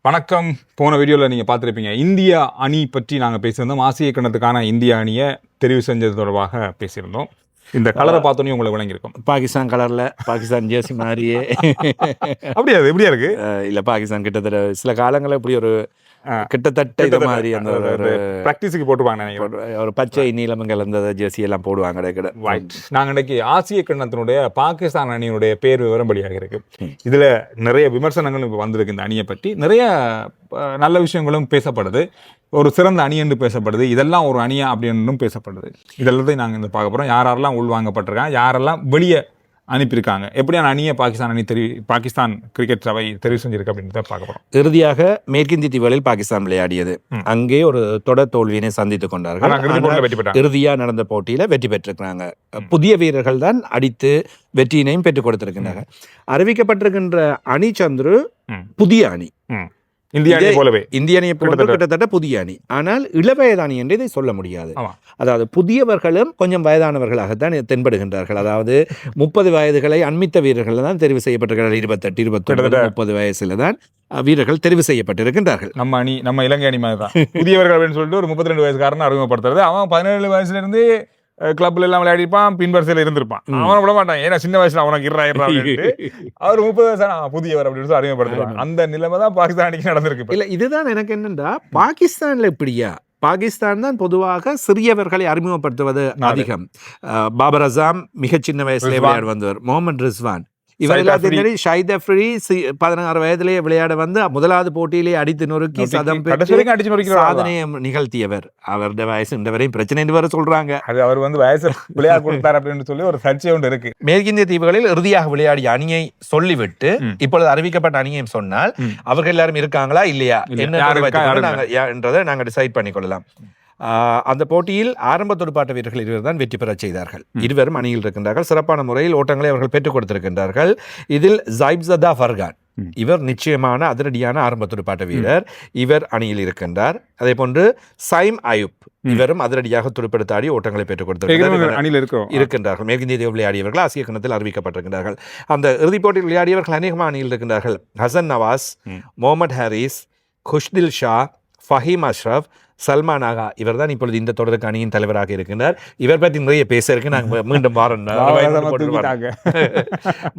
வணக்கம். போன வீடியோவில் நீங்கள் பார்த்துருப்பீங்க, இந்தியா அணி பற்றி நாங்கள் பேசியிருந்தோம். ஆசிய கிண்ணத்துக்கான இந்திய அணியை தெரிவு செஞ்சது தொடர்பாக பேசியிருந்தோம். இந்த கலரை பார்த்தோன்னே உங்களுக்கு விளங்கியிருக்கும். பாகிஸ்தான் கலரில் பாகிஸ்தான் ஜேர்சி மாதிரியே. அப்படியா? அது எப்படியா இருக்கு? இல்லை, பாகிஸ்தான் கிட்டத்தட்ட சில காலங்களில் இப்படி ஒரு கிட்டத்தட்ட இது மாதிரி அந்த ஒரு ப்ராக்டிஸுக்கு போட்டுவாங்க. ஒரு பச்சை நீலம் கலந்த ஜேர்சி எல்லாம் போடுவாங்க. நாங்கள் இன்றைக்கி ஆசிய கிண்ணத்தினுடைய பாகிஸ்தான் அணியினுடைய பேர் விவரம்படியாக இருக்கு. இதில் நிறைய விமர்சனங்களும் இப்போ வந்திருக்கு. இந்த அணியை பற்றி நிறைய நல்ல விஷயங்களும் பேசப்படுது. ஒரு சிறந்த அணி என்று பேசப்படுது. இதெல்லாம் ஒரு அணியா அப்படின்னு பேசப்படுது. இதெல்லாத்தையும் நாங்கள் இந்த பார்க்க போகிறோம். யாரெல்லாம் உள்வாங்கப்பட்டிருக்காங்க, யாரெல்லாம் வெளியே அனுப்பியிருக்காங்க, எப்படியான அணியை பாகிஸ்தான் கிரிக்கெட் சபை தெரிவு செஞ்சிருக்கு அப்படின்றத பார்க்க போகிறோம். இறுதியாக மேற்கிந்திய தீவுகளில் பாகிஸ்தான் விளையாடியது. அங்கே ஒரு தொடர் தோல்வியினை சந்தித்துக் கொண்டார்கள். இறுதியாக நடந்த போட்டியில வெற்றி பெற்றிருக்கிறாங்க. புதிய வீரர்கள் தான் அடித்து வெற்றியினையும் பெற்றுக் கொடுத்திருக்கின்றனர். அறிவிக்கப்பட்டிருக்கின்ற அணி சந்துரு புதிய அணி, இந்திய அணியை போலவே கிட்டத்தட்ட புதிய அணி. ஆனால் இளவயது அணி என்று இதை சொல்ல முடியாது. அதாவது புதியவர்களும் கொஞ்சம் வயதானவர்களாகத்தான் தென்படுகின்றார்கள். அதாவது 30 வயதுகளை அண்மித்த வீரர்கள் தான் தெரிவு செய்யப்பட்டிருக்கிறார்கள். 28, 29, 30 வயசுல தான் வீரர்கள் தெரிவு செய்யப்பட்டிருக்கின்றார்கள். நம்ம அணி, நம்ம இலங்கை அணி மாதிரி தான். புதியவர்கள் அப்படின்னு சொல்லிட்டு ஒரு 32 வயசுக்காரன் அறிமுகப்படுத்துறது. அவன் 17 வயசுல இருந்து கிளப்ல எல்லாம் விளையாடிப்பான், பின்வரிசையில் இருந்திருப்பான். அவனை விட மாட்டான். ஏன்னா சின்ன வயசுல அவனுக்கு அவர் 30 வயசு புதியவர் அப்படின்னு சொல்லி அறிமுகப்படுத்துவாங்க. அந்த நிலைமை தான் பாகிஸ்தான் அணிக்கு நடந்திருக்கு. இல்ல, இதுதான் எனக்கு என்னன்னா, பாகிஸ்தான்ல இப்படியா? பாகிஸ்தான் தான் பொதுவாக சிறியவர்களை அறிமுகப்படுத்துவது அதிகம். பாபர் அசாம் மிக சின்ன வயசுல விளையாட வந்தவர். முகமது ரிஸ்வான், இவர் எல்லாத்தையும் ஷாஹித் அஃப்ரிடி 16 வயதிலேயே விளையாட வந்து முதலாவது போட்டியிலேயே அடித்து நொறுக்கி சதம் சாதனையை நிகழ்த்தியவர். அவருடைய வயசு இந்த வரையும் பிரச்சனை என்று வர சொல்றாங்க. அது அவர் வந்து வயசு விளையாட கொடுத்தார் அப்படின்னு சொல்லி ஒரு சர்ச்சை ஒன்று இருக்கு. மேற்கிந்திய தீவுகளில் இறுதியாக விளையாடிய அணியை சொல்லிவிட்டு இப்பொழுது அறிவிக்கப்பட்ட அணியையும் சொன்னால் அவர்கள் எல்லாரும் இருக்காங்களா இல்லையா என்றதை நாங்கள் டிசைட் பண்ணிக்கொள்ளலாம். அந்த போட்டியில் ஆரம்ப துடுப்பாட்ட வீரர்கள் 2 தான் வெற்றி பெற செய்தார்கள். இருவரும் அணியில் இருக்கின்றார்கள். சிறப்பான முறையில் ஓட்டங்களை அவர்கள் பெற்றுக் கொடுத்திருக்கின்றார்கள். இதில் ஜைப்சதா ஃபர்கான், இவர் நிச்சயமான அதிரடியான ஆரம்ப துடுப்பாட்ட வீரர். இவர் அணியில் இருக்கின்றார். அதே போன்று சைம் அயூப், இவரும் அதிரடியாக துடுப்பெடுத்தாடி ஓட்டங்களை பெற்றுக் கொடுத்திருக்கின்றார்கள். மேற்கிந்திய தீவு விளையாடியவர்கள் ஆசிய கிண்ணத்தில் அறிவிக்கப்பட்டிருக்கின்றார்கள். அந்த இறுதிப் போட்டியில் விளையாடியவர்கள் அநேகமாக அணியில் இருக்கின்றார்கள். ஹசன் நவாஸ், முகமது ஹாரிஸ், குஷ்தில் ஷா, ஃபஹீம் அஷ்ரப், சல்மான் ஆகா. இவர் தான் இப்பொழுது இந்த தொடருக்கு அணியின் தலைவராக இருக்கின்றார். இவர் பற்றி நிறைய பேச இருக்கு. நாங்கள் மீண்டும்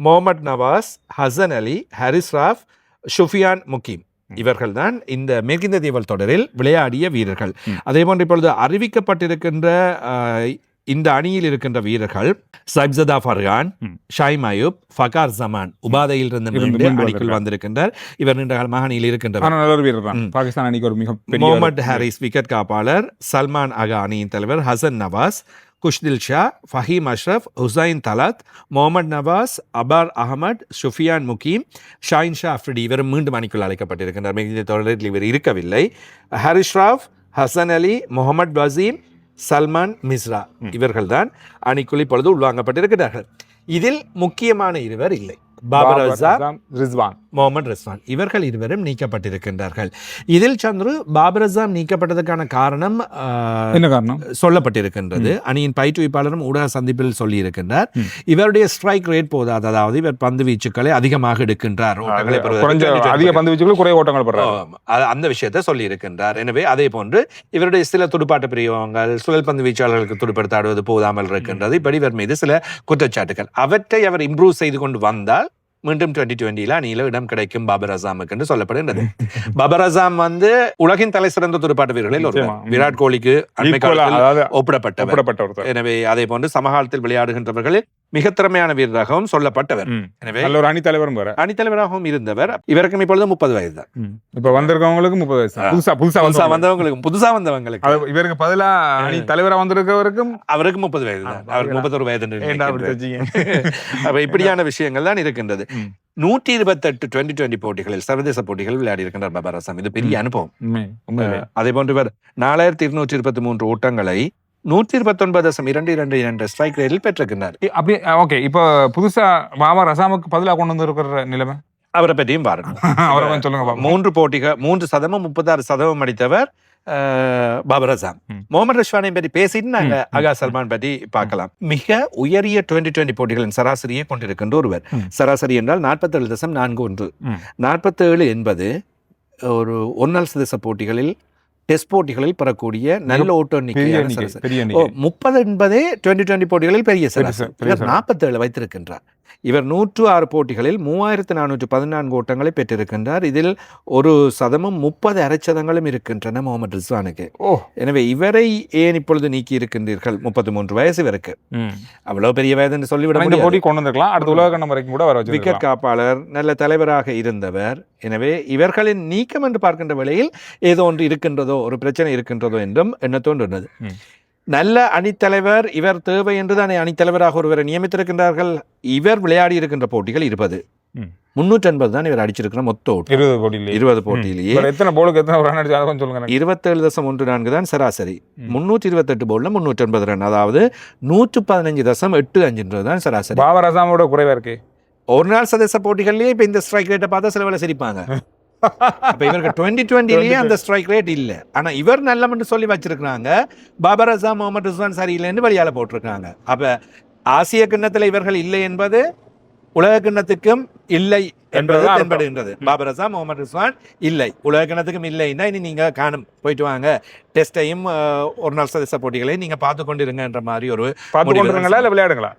முகமது நவாஸ், ஹசன் அலி, ஹாரிஸ் ராஃப், ஷுஃபியான் முகீம், இவர்கள் தான் இந்த மேற்கிந்திய தீவுகள் தொடரில் விளையாடிய வீரர்கள். அதே போன்று இப்பொழுது அறிவிக்கப்பட்டிருக்கின்ற இந்த அணியில் இருக்கின்ற வீரர்கள் சைப்சதா ஃபர்கான், ஷாயிம் அயூப், ஃபகார் ஜமான் உபாதையில் இருந்து அணிக்குள் வந்திருக்கின்றார். இவர் நீண்ட காலமாக அணியில் இருக்கின்றார். முகமது ஹாரிஸ் விக்கெட் காப்பாளர், சல்மான் ஆகா அணியின் தலைவர், ஹசன் நவாஸ், குஷ்தில் ஷா, ஃபஹீம் அஷ்ரப், ஹுசைன் தலாத், முகமது நவாஸ், அபார் அகமது, ஷுஃபியான் முகீம், ஷாயின் ஷா அஃப்ரிடி இவர் மீண்டும் அணிக்குள் அழைக்கப்பட்டிருக்கின்றார். மேற்கிந்திய தொடரில் இவர் இருக்கவில்லை. ஹாரிஸ் ராஃப், ஹசன் அலி, முகமது வசீம், சல்மான் மிஸ்ரா இவர்கள் தான் அணிக்குள் இப்பொழுது உள்வாங்கப்பட்டிருக்கிறார்கள். இதில் முக்கியமான இருவர் இல்லை. பாபர் அசாம், ரிஸ்வான், முகமது ரிஸ்வான் இவர்கள் இருவரும் நீக்கப்பட்டிருக்கின்றார்கள். இதில் சந்துரு பாபர் அசாம் நீக்கப்பட்டதற்கான காரணம் என்ன காரணம் சொல்லப்பட்டிருக்கின்றது. அணியின் பயிற்றுவிப்பாளரும் ஊடக சந்திப்பில் சொல்லியிருக்கின்றார். இவருடைய ஸ்ட்ரைக் ரேட் போதாது, அதாவது இவர் பந்து வீச்சுக்களை அதிகமாக எடுக்கின்றார், அந்த விஷயத்தை சொல்லி இருக்கின்றார். எனவே அதே போன்று இவருடைய சில துடுப்பாட்ட பிரிவுகள், சுழல் பந்து வீச்சாளர்களுக்கு துடுப்படுத்தாடுவது போதாமல் இருக்கின்றது. இப்படி இவர் மீது சில குற்றச்சாட்டுகள், அவற்றை அவர் இம்ப்ரூவ் செய்து கொண்டு வந்தால் மீண்டும் 2020 அணியில இடம் கிடைக்கும் பாபர் அசாமுக்கு என்று சொல்லப்படுகின்றது. பாபர் அசாம் வந்து உலகின் தலை சிறந்த துடுப்பாட்ட வீரர்களில் ஒருவர். விராட் கோலிக்கு ஒப்பிடப்பட்டவர். எனவே அதே போன்று சமகாலத்தில் விளையாடுகின்றவர்களில் மிக திறமையான வீரராகவும் சொல்லப்பட்டவர். எனவே அணித்தலைவராகவும் இருந்தவர். இவருக்கும் இப்பொழுது 30 வயது தான். இப்ப வந்திருக்கவங்களுக்கு 30 வயசு. புதுசா வந்தவங்களுக்கு இவருக்கு பதிலா அணி தலைவரா வந்திருக்கவருக்கும் அவருக்கு 30 வயது தான். அவருக்கு 31 வயது. அப்ப இப்படியான விஷயங்கள் தான் இருக்கின்றது. 128 2020 போட்டிகளில் சர்வதேச போட்டிகள் விளையாடி இருக்கின்றார் பாபர் அசாம். இது பெரிய அனுபவம். அதே போன்று இவர் 4223 ஓட்டங்களை 129.222 ஸ்ட்ரைக் ரேட்டில் பெற்றிருக்கிறார். அப்படி ஓகே. இப்போ புதுசா பாபர் அசாமுக்கு பதிலாக கொண்டு வந்து இருக்கிற நிலைமை அவரை பற்றியும் பாருங்க. அவரை சொல்லுங்க. 3 போட்டிகள் 3 சதமும் 36 சதமும் அடித்தவர் பாபர் அசாம். முகமது ரிஸ்வானை பற்றி பேசிட்டு நாங்க அகா சல்மான் பற்றி பார்க்கலாம். மிக உயரிய 2020 போட்டிகளின் சராசரியை கொண்டிருக்கின்ற ஒருவர். சராசரி என்றால் 47.41. 47 என்பது ஒரு ஒரு நாள் சதவீத போட்டிகளில் டெஸ்ட் போட்டிகளில் பெறக்கூடிய நல்ல ஓட்ட எண்ணிக்கையான சராசரி. 30 என்பதே 2020 போட்டிகளில் பெரிய சராசரி. இவர் 47 வைத்திருக்கின்றார். இவர் 106 போட்டிகளில் 3414 ஓட்டங்களை பெற்றிருக்கின்றார். இதில் ஒரு சதமும் 30 அரைச்சதங்களும் இருக்கின்றன முகமது ரிஸ்வானுக்கு. எனவே இவரை ஏன் இப்பொழுது நீக்கி இருக்கின்றீர்கள்? 33 வயசு இவருக்கு. அவ்வளவு பெரிய வயது என்று சொல்லிவிட முடியாது. விக்கெட் காப்பாளர், நல்ல தலைவராக இருந்தவர். எனவே இவர்களின் நீக்கம் என்று பார்க்கின்ற வேளையில் ஏதோ ஒன்று இருக்கின்றதோ, ஒரு பிரச்சனை இருக்கின்றதோ என்றும் எண்ணத்தோன்றுள்ளது. நல்ல அணித்தலைவர் இவர் தேவை என்றுதான் அணித்தலைவராக ஒருவரை நியமித்திருக்கின்றார்கள். இவர் விளையாடி இருக்கின்ற போட்டிகள் 20, 380 தான் இவர் அடிச்சிருக்கிற மொத்த 20 போட்டியிலேயே 27.14 தான் சராசரி. 328 போல்ல 380 ரன், அதாவது 115.85 தான் சராசரி. பாபர் அசாமோட குறைவா இருக்கு. ஒரு நாள் சதேச போட்டிகள்லயே இப்ப இந்த ஸ்ட்ரைக் ரேட்டை பார்த்தா சில வேலை சிரிப்பாங்க. அப்ப இவருக்கு 2020லயே அந்த ஸ்ட்ரைக் ரேட் இல்ல. ஆனா இவர் நல்ல சொல்லி வச்சிருக்காங்க. பாபர் அசாம், முகமது ரிஸ்வான் சரியில்லைன்னு வழியால போட்டிருக்காங்க. அப்ப ஆசிய கிண்ணத்துல இவர்கள் இல்லை என்பது உலக கிண்ணத்துக்கும் இல்லை என்பது தென்படுகின்றது. பாபர் அசாம், முகமது ரிஸ்வான் இல்லை, உலக கிண்ணத்துக்கும் இல்லைன்னா இனி நீங்க காணும் போயிட்டு வாங்க, டெஸ்டையும் ஒரு நாள் சதேச போட்டிகளையும் நீங்க பார்த்து கொண்டிருங்க என்ற மாதிரி ஒரு விளையாடுங்களா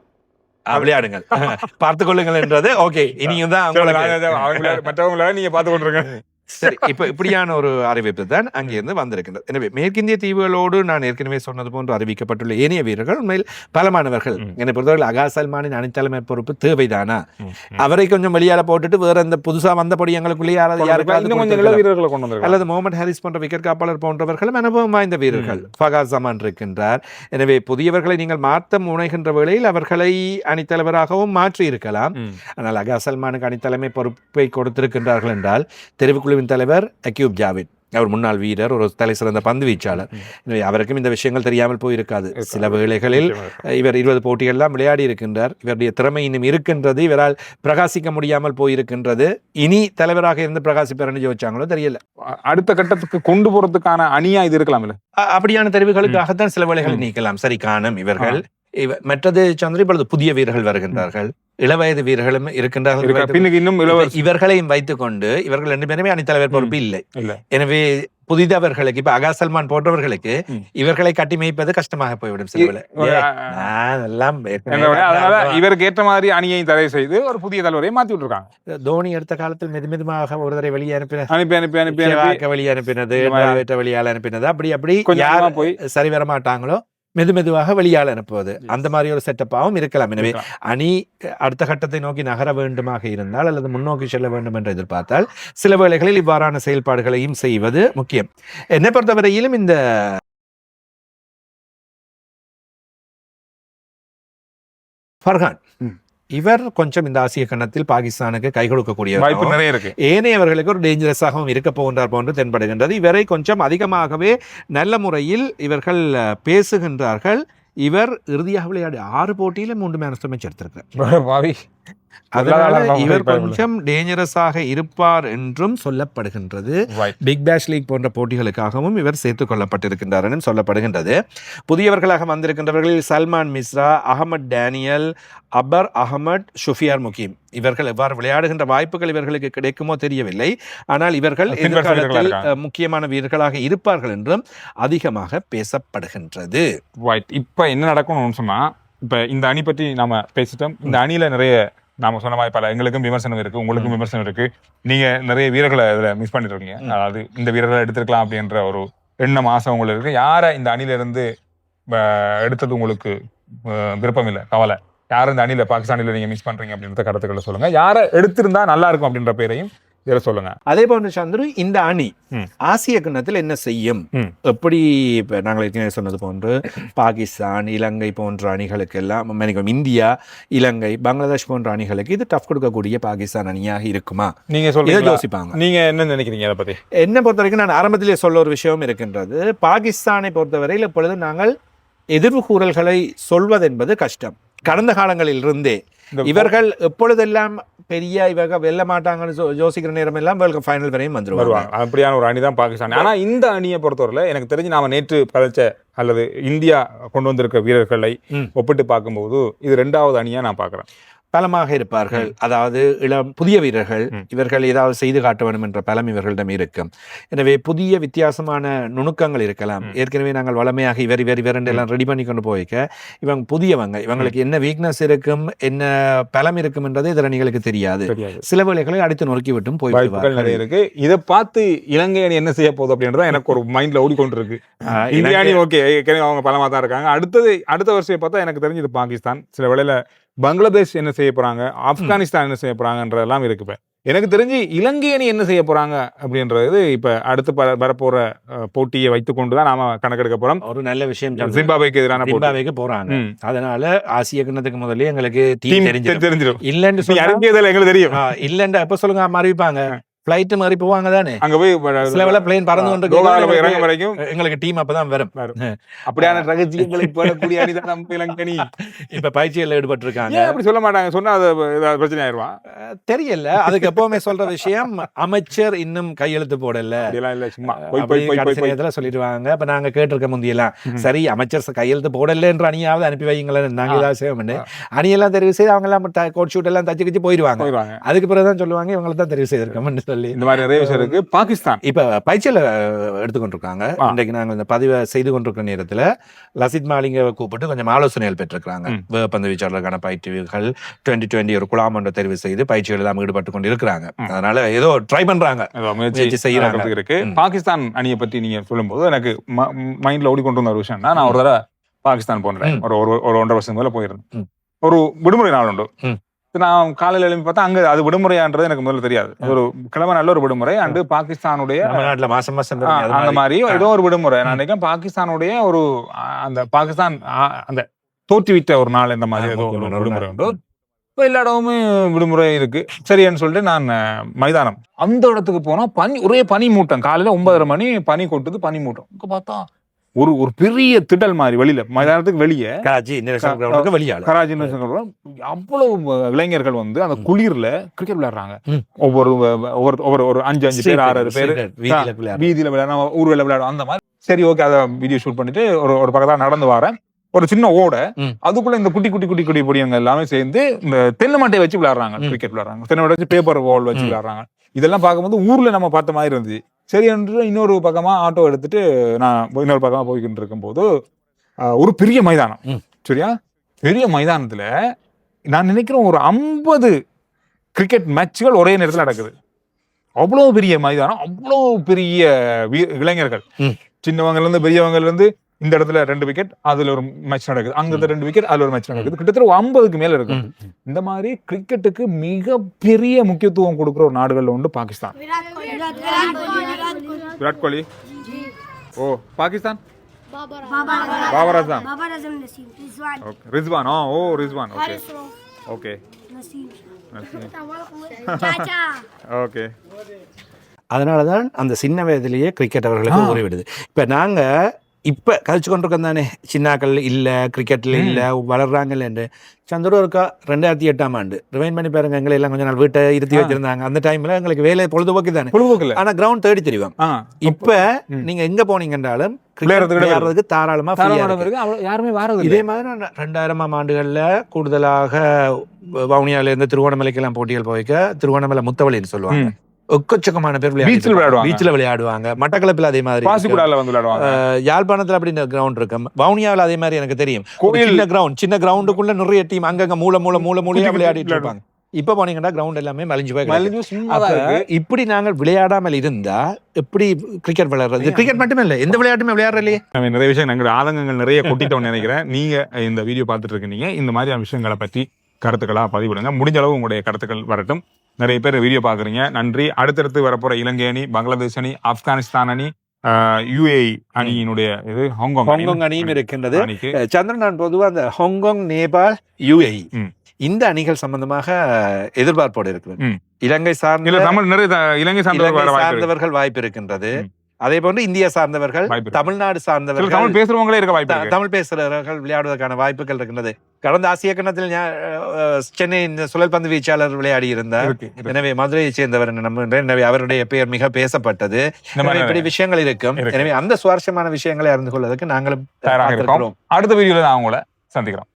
விளையாடுங்கள் பார்த்துக் கொள்ளுங்கள் என்றது. ஓகே, இனியும் தான் மற்றவங்கள நீங்க பார்த்து கொண்டிருங்க. சரி, இப்ப இப்படியான ஒரு அறிவிப்பு தான் அங்கிருந்து வந்திருக்கின்றது. எனவே மேற்கிந்திய தீவுகளோடு நான் ஏற்கனவே சொன்னது போன்று அறிவிக்கப்பட்டுள்ள ஏனைய வீரர்கள் உண்மையில் பலமானவர்கள். என்னை பொறுத்தவரை அகா சல்மானின் அணித்தலைமை பொறுப்பு தேவைதானா? அவரை கொஞ்சம் வெளியால போட்டுட்டு வேற அந்த புதுசா வந்தபடி எங்களுக்குள்ளே அல்லது முகமது ஹாரிஸ் போன்ற விக்கெட் காப்பாளர் போன்றவர்களும் அனுபவம் வாய்ந்த வீரர்கள். ஃபகாஸ் ஜமான் இருக்கின்றார். எனவே புதியவர்களை நீங்கள் மாற்ற முனைகின்ற வேளையில் அவர்களை அணித்தலைவராகவும் மாற்றி இருக்கலாம். ஆனால் அகா சல்மானுக்கு அணித்தலைமை பொறுப்பை கொடுத்திருக்கின்றார்கள் என்றால் தெரிவுக்குழுவின் தலைவர் அக்யூப் ஜாவித், அவர் முன்னாள் வீரர், ஒரு தலை சிறந்த பந்து வீச்சாளர். அவருக்கும் இந்த விஷயங்கள் தெரியாமல் போயிருக்காது. சில வேளைகளில் இவர் 20 போட்டிகள்லாம் விளையாடி இருக்கின்றார். இவருடைய திறமை இன்னும் இருக்கின்றது, இவரால் பிரகாசிக்க முடியாமல் போயிருக்கின்றது. இனி தலைவராக இருந்து பிரகாசிப்பார்னு யோசிச்சாங்களோ தெரியல. அடுத்த கட்டத்துக்கு கொண்டு போறதுக்கான அணியா இது இருக்கலாம் இல்ல? அப்படியான தெரிவுகளுக்காகத்தான் சில வேளைகள் நீக்கலாம். சரி, காணும் இவர்கள். மற்றது சந்திர, இப்பொழுது புதிய வீரர்கள் வருகின்றார்கள், இளவயது வீரர்களும் இருக்கின்றார்கள். இவர்களையும் வைத்துக் கொண்டு இவர்கள் 2 பேருமே அணித்தலைவர் பொறுப்பு இல்லை. எனவே புதிதவர்களுக்கு, இப்ப அகா சல்மான் போன்றவர்களுக்கு இவர்களை கட்டி மேய்ப்பது கஷ்டமாக போய்விடும். இவருக்கு ஏற்ற மாதிரி அணியை தடை செய்து ஒரு புதிய தலைவரை மாத்தி விட்டுருக்காங்க. தோனி எடுத்த காலத்தில் மெதுமெதுமாக ஒரு தடவை வெளியே வெளியே அனுப்பினது, வெளியால் அனுப்பினது, அப்படி யாரும் போய் சரி வர மாட்டாங்களோ மெதுமெதுவாக வெளியால் அனுப்புவது, அந்த மாதிரி ஒரு செட்டப்பாகவும் இருக்கலாம். எனவே அணி அடுத்த கட்டத்தை நோக்கி நகர வேண்டுமாக இருந்தால் அல்லது முன்னோக்கி செல்ல வேண்டும் என்று எதிர்பார்த்தால் சில வேளைகளில் இவ்வாறான செயல்பாடுகளையும் செய்வது முக்கியம். என்னை பொறுத்தவரையிலும் இந்த ஃபர்ஹான் இவர் கொஞ்சம் இந்த ஆசிய கண்ணத்தில் பாகிஸ்தானுக்கு கை கொடுக்கக்கூடிய வாய்ப்பு நிறைய இருக்கு. ஏனையவர்களுக்கு ஒரு டேஞ்சரஸாகவும் இருக்க போகின்றார் போன்று தென்படுகின்றது. இவரை கொஞ்சம் அதிகமாகவே நல்ல முறையில் இவர்கள் பேசுகின்றார்கள். இவர் இறுதியாக விளையாடி 6 போட்டியில 3 மேன் ஆஃப் தி மேட்ச் எடுத்திருக்கிறார். அதனால இவர் கொஞ்சம் டேஞ்சரஸாக இருப்பார் என்றும் சொல்லப்படுகின்றது. பிக் பேஷ் லீக் போன்ற போட்டிகளுக்காகவும் இவர் சேர்த்துக் கொள்ளப்பட்டிருக்கின்றார் என்று சொல்லப்படுகின்றது. புதியவர்களாக வந்திருக்கின்றவர்களில் சல்மான் மிஸ்ரா, அகமது டேனியல், அபர் அகமட், ஷுஃபியார் முகீம் இவர்கள் எவ்வாறு விளையாடுகின்ற வாய்ப்புகள் இவர்களுக்கு கிடைக்குமோ தெரியவில்லை. ஆனால் இவர்கள் எதிர்காலத்தில் முக்கியமான வீரர்களாக இருப்பார்கள் என்றும் அதிகமாக பேசப்படுகின்றது. இப்ப என்ன நடக்கணும்னு சொன்னா, இப்ப இந்த அணி பற்றி நாம பேசிட்டோம். இந்த அணியில நிறைய நாம சொன்ன மாதிரி பல எங்களுக்கும் விமர்சனம் இருக்கு, உங்களுக்கும் விமர்சனம் இருக்கு. நீங்க நிறைய வீரர்களை இதுல மிஸ் பண்ணிட்டு இருக்கீங்க. அதாவது இந்த வீரர்களை எடுத்திருக்கலாம் அப்படின்ற ஒரு எண்ணம், ஆசை உங்களுக்கு இருக்கு. யாரை இந்த அணில இருந்து எடுத்தது உங்களுக்கு விருப்பம் இல்லை, கவலை? யாரும் இந்த அணில பாகிஸ்தானில நீங்க மிஸ் பண்றீங்க அப்படின்ற கருத்துக்களை சொல்லுங்க. யாரை எடுத்திருந்தா நல்லா இருக்கும் அப்படின்ற பேரையும் இதில் சொல்லுங்க. அதே போன்று சந்துரு, இந்த அணி ஆசிய கிண்ணத்தில் என்ன செய்யும்? எப்படி இப்ப நாங்கள் ஏற்கனவே சொன்னது போன்று பாகிஸ்தான், இலங்கை போன்ற அணிகளுக்கு எல்லாம், இந்தியா, இலங்கை, பங்களாதேஷ் போன்ற அணிகளுக்கு இது டஃப் கொடுக்கக்கூடிய பாகிஸ்தான் அணியாக இருக்குமா? நீங்க சொல்லுங்க, யோசிப்பாங்க. நீங்க என்ன நினைக்கிறீங்க அதை பத்தி? என்ன பொறுத்த வரைக்கும் நான் ஆரம்பத்திலே சொல்ல ஒரு விஷயம் இருக்கின்றது. பாகிஸ்தானை பொறுத்தவரையில் இப்பொழுது நாங்கள் எதிர்வு கூறல்களை சொல்வது என்பது கஷ்டம். கடந்த காலங்களில் இருந்தே இவர்கள் எப்பொழுதெல்லாம் பெரிய இவங்க வெல்ல மாட்டாங்கன்னு யோசிக்கிற நேரம் எல்லாம் வேர்ல்ட் கப் ஃபைனல் வரையும் வந்துருவாங்க. அப்படியான ஒரு அணி தான் பாகிஸ்தான். ஆனா இந்த அணியை பொறுத்தவரையில எனக்கு தெரிஞ்சு நாம நேற்று கலைச்ச அல்லது இந்தியா கொண்டு வந்திருக்க வீரர்களை ஒப்பிட்டு பார்க்கும்போது இது 2வது அணியா நான் பாக்குறேன். பலமாக இருப்பார்கள். அதாவது புதிய வீரர்கள், இவர்கள் ஏதாவது செய்து காட்ட வேண்டும் என்ற பலம் இவர்களிடம் இருக்கும். எனவே புதிய வித்தியாசமான நுணுக்கங்கள் இருக்கலாம். ஏற்கனவே நாங்கள் வளமையாக இவர் எல்லாம் ரெடி பண்ணி கொண்டு போய்க்க, இவங்க புதியவங்க, இவங்களுக்கு என்ன வீக்னஸ் இருக்கும், என்ன பலம் இருக்கும் என்றது இதர அணிகளுக்கு தெரியாது. சில வேளைகளை அடித்து நொறுக்கி விட்டும் போய்விடுவார்கள். நிறைய இருக்கு. இதை பார்த்து இலங்கை அணி என்ன செய்ய போகுது அப்படின்றத எனக்கு ஒரு மைண்ட்ல ஓடிக்கொண்டிருக்கு. இந்திய அணி ஓகே, ஏற்கனவே அவங்க பலமா தான் இருக்காங்க. அடுத்த வருஷம் பார்த்தா எனக்கு தெரிஞ்சது பாகிஸ்தான், சில வேளையில பங்களாதேஷ் என்ன செய்ய போறாங்க, ஆப்கானிஸ்தான் என்ன செய்ய போறாங்கன்றதெல்லாம் இருக்கு. இப்ப எனக்கு தெரிஞ்சு இலங்கை அணி என்ன செய்ய போறாங்க அப்படின்றது இப்ப அடுத்து வரப்போற போட்டியை வைத்துக் கொண்டுதான் நாம கணக்கெடுக்க போறோம். ஒரு நல்ல விஷயம், ஜிம்பாப்வேக்கு எதிரான ஜிம்பாப்வேக்கு போறாங்க. அதனால ஆசிய கிண்ணத்துக்கு முதல்ல எங்களுக்கு டீம் தெரிஞ்சிடும். இல்லன்னு சொல்லி எங்களுக்கு தெரியும். இல்லன்னு எப்ப சொல்லுங்க அறிவிப்பாங்க. பிளைட் மாதிரி போவாங்க தானே, அங்க போய் சில வேளை பிளேன் பறந்து கொண்டு வரைக்கும் எங்களுக்கு டீம் அப்பதான் வரும். அப்படியான ரகசியங்களை போடக்கூடிய அணிதான் நம்ம இலங்கை அணி. இப்ப பயிற்சியில் ஈடுபட்டு இருக்காங்க. அப்படி சொல்ல மாட்டாங்க, சொன்னா அது பிரச்சனை ஆயிடுவான். தெரியல. அதுக்கு எப்பவுமே சொல்ற விஷயம், அமைச்சர் இன்னும் கையெழுத்து போடல சொல்லிடுவாங்க. அப்ப நாங்க கேட்டிருக்க முந்தியெல்லாம், சரி அமைச்சர் கையெழுத்து போடல என்ற அணியாவது அனுப்பி வைங்களேன், நாங்க ஏதாவது செய்வோம். அணியெல்லாம் தெரிவு செய்து அவங்க எல்லாம் கோட் ஷூட் எல்லாம் தச்சு கிச்சு போயிடுவாங்க. அதுக்கு பிறகுதான் சொல்லுவாங்க இவங்களை தான் தெரிவு செய்திருக்கோம். இந்த மாதிரி நிறைய விஷயம் இருக்கு. பாகிஸ்தான் இப்ப பயிற்சியில எடுத்துக்கொண்டிருக்காங்க. இன்றைக்கு நாங்கள் இந்த பதிவை செய்து கொண்டிருக்கிற நேரத்துல லசித் மாலிங்க கூப்பிட்டு கொஞ்சம் ஆலோசனைகள் பெற்றிருக்காங்க. வேகப்பந்து வீச்சாளருக்கான பயிற்சிகள் 2020 ஒரு குழாமன்ற தெரிவு செய்து பயிற்சிகள் எல்லாம் ஈடுபட்டு கொண்டு இருக்கிறாங்க. அதனால ஏதோ ட்ரை பண்றாங்க, முயற்சி செய்யறாங்க இருக்கு. பாகிஸ்தான் அணியை பத்தி நீங்க சொல்லும் போது எனக்கு மைண்ட்ல ஓடிக்கொண்டிருந்த ஒரு விஷயம், நான் ஒரு தடவை பாகிஸ்தான் போனேன். ஒரு 1.5 வருஷம் முதல்ல போயிருந்தேன். ஒரு விடுமுறை நாள் உண்டு. நான் காலையில எழுப்பி பார்த்தா அங்க அது விடுமுறையான்றது எனக்கு முதல்ல தெரியாது. ஒரு கிழமை நல்ல ஒரு விடுமுறை. அண்டு பாகிஸ்தானுடைய நாட்டுல மாசம் அந்த மாதிரி ஏதோ ஒரு விடுமுறை. நான் நினைக்கிறேன் பாகிஸ்தானுடைய ஒரு அந்த பாகிஸ்தான் அந்த தோற்றுவிட்ட ஒரு நாள் இந்த மாதிரி ஏதோ ஒரு விடுமுறை உண்டு. இப்போ எல்லா இடமுமே விடுமுறை இருக்கு. சரின்னு சொல்லிட்டு நான் மைதானம் அந்த இடத்துக்கு போனா ஒரே பனி மூட்டம். காலையில 9:30 மணி பனி கொட்டுது, பனி மூட்டம். இங்க பார்த்தா ஒரு பெரிய திடல் மாதிரி வெளியில மைதானத்துக்கு வெளியே கராச்சி அவ்வளவு இளைஞர்கள் வந்து அந்த குளிர்ல கிரிக்கெட் விளையாடுறாங்க. ஒரு 5 பேர் 6 பேர் வீதியில விளையாட, ஊர்ல விளையாடும் அந்த மாதிரி. சரி ஓகே, அதை வீடியோ ஷூட் பண்ணிட்டு ஒரு பக்கத்துல நடந்து வரேன். ஒரு சின்ன ஓட, அதுக்குள்ள இந்த குட்டி பொடியங்க எல்லாமே சேர்ந்து இந்த தென்னை மட்டையை வச்சு விளையாடுறாங்க, கிரிக்கெட் விளையாடுறாங்க. தென்னை மட்டை வச்சு பேப்பர் வால் வச்சு விளையாடுறாங்க. இதெல்லாம் பார்க்கும்போது ஊர்ல நம்ம பார்த்த மாதிரி இருந்துச்சு. சரி என்று இன்னொரு பக்கமா ஆட்டோ எடுத்துட்டு நான் இன்னொரு பக்கமா போய்கிட்டு இருக்கும் போது ஒரு பெரிய மைதானம். சரியா, பெரிய மைதானத்துல நான் நினைக்கிறேன் ஒரு 50 கிரிக்கெட் மேட்ச்கள் ஒரே நேரத்தில் நடக்குது. அவ்வளவு பெரிய மைதானம், அவ்வளவு பெரிய இளைஞர்கள், சின்னவங்கல இருந்து பெரியவங்கல இருந்து. இந்த இடத்துல 2 விக்கெட், அதுல ஒரு மேட்ச் நடக்குது. அங்க 2 விக்கெட், அதுல ஒரு மேட்ச் நடக்குது. கிட்டத்தட்ட 50க்கு மேல இருக்கு. இந்த மாதிரி கிரிக்கெட்டுக்கு மிக பெரிய முக்கியத்துவம் கொடுக்குற ஒரு நாடுகள்ல உண்டு பாகிஸ்தான். விராட் கோலி. ஓ, பாகிஸ்தான் பாபர் அஸ்லம், ரிஸ்வான். ஓ ரிஸ்வான். Okay okay okay. அதனாலதான் அந்த சின்ன வயதிலேயே கிரிக்கெட் அவர்களுக்கு ஊறிவிடுது. இப்ப நாங்க இப்ப கழிச்சு கொண்டிருக்கோம் தானே, சின்னாக்கள் இல்ல, கிரிக்கெட்ல இல்ல, வளர்றாங்கல்ல என்று. சந்திர இருக்கா 2008ஆம் ஆண்டு ரிவைண்ட் பண்ணி பாருங்க. எங்களை எல்லாம் கொஞ்ச நாள் வீட்டை இருத்தி வச்சிருந்தாங்க. அந்த டைம்ல எங்களுக்கு வேலை பொழுதுபோக்கு தானே, பொழுதுபோக்கு. ஆனா கிரவுண்ட் தேடி தெரியும். இப்ப நீங்க எங்க போனீங்கன்றாலும் விளையாடுறதுக்கு தாராளமா யாருமே வராது. இதே மாதிரி 2000ஆம் ஆண்டுகள்ல கூடுதலாக வவுனியால இருந்து திருவோணமலைக்கு எல்லாம் போட்டிகள் போய்க்க, திருவோணமலை முத்தவழின்னு சொல்லுவாங்க. எக்கச்சக்கமான பேர் பீச்ல விளையாடுவாங்க. மட்டக்களப்பில் அதே மாதிரி, யாழ்ப்பாணத்துல அப்படி கிரவுண்ட் இருக்கு. வவுனியாவில் அதே மாதிரி எனக்கு தெரியும். சின்ன கிரவுண்டுக்குள்ள நிறைய டீம் அங்கங்க மூலையா விளையாடிட்டு இருப்பாங்க. இப்ப போனீங்கன்னா கிரவுண்ட் எல்லாமே மலிஞ்சு போய். இப்படி நாங்கள் விளையாடாமல் இருந்தா எப்படி கிரிக்கெட் விளையாடுறது? கிரிக்கெட் மட்டுமே இல்ல, எந்த விளையாட்டுமே விளையாடுறலையே. நிறைய விஷயம் எங்க ஆதங்கங்கள் நிறைய கொட்டிட்டோம்னு நினைக்கிறேன். நீங்க இந்த வீடியோ பார்த்துட்டு இருக்கீங்க, இந்த மாதிரியான விஷயங்களை பற்றி கருத்துக்களா பதிவிடுங்க. முடிஞ்ச அளவு உங்களுடைய கருத்துக்கள் வரட்டும். நிறைய பேர் வீடியோ பாக்குறீங்க, நன்றி. அடுத்தடுத்து வரப்போற இலங்கை அணி, பங்களாதேஷ் அணி, ஆப்கானிஸ்தான் அணி, UAE அணியினுடைய இது ஹாங்காங் அணியும் இருக்கின்றது. சந்திரன், நான் பொதுவாக அந்த ஹாங்காங், நேபாள், UAE இந்த அணிகள் சம்பந்தமாக எதிர்பார்ப்போடு இருக்கிறது. இலங்கை சார்ந்தவர்கள் வாய்ப்பு இருக்கின்றது. அதே போன்று இந்தியா சார்ந்தவர்கள், தமிழ்நாடு சார்ந்தவர்கள், தமிழ் பேசுறவங்களே இருக்க வாய்ப்பு, தமிழ் பேசுறவர்கள் விளையாடுவதற்கான வாய்ப்புகள் இருக்கின்றது. கடந்த ஆசிய கணத்தில் சென்னை சுழல்பந்து வீச்சாளர் விளையாடி இருந்தார். எனவே மதுரையை சேர்ந்தவர் நம்புகின்றேன். எனவே அவருடைய பெயர் மிக பேசப்பட்டது. இப்படி விஷயங்கள் இருக்கும். எனவே அந்த சுவாரஸ்யமான விஷயங்களை அறிந்து கொள்வதற்கு நாங்களும் அடுத்த வீடியோல நான் உங்களை சந்திக்கிறோம்.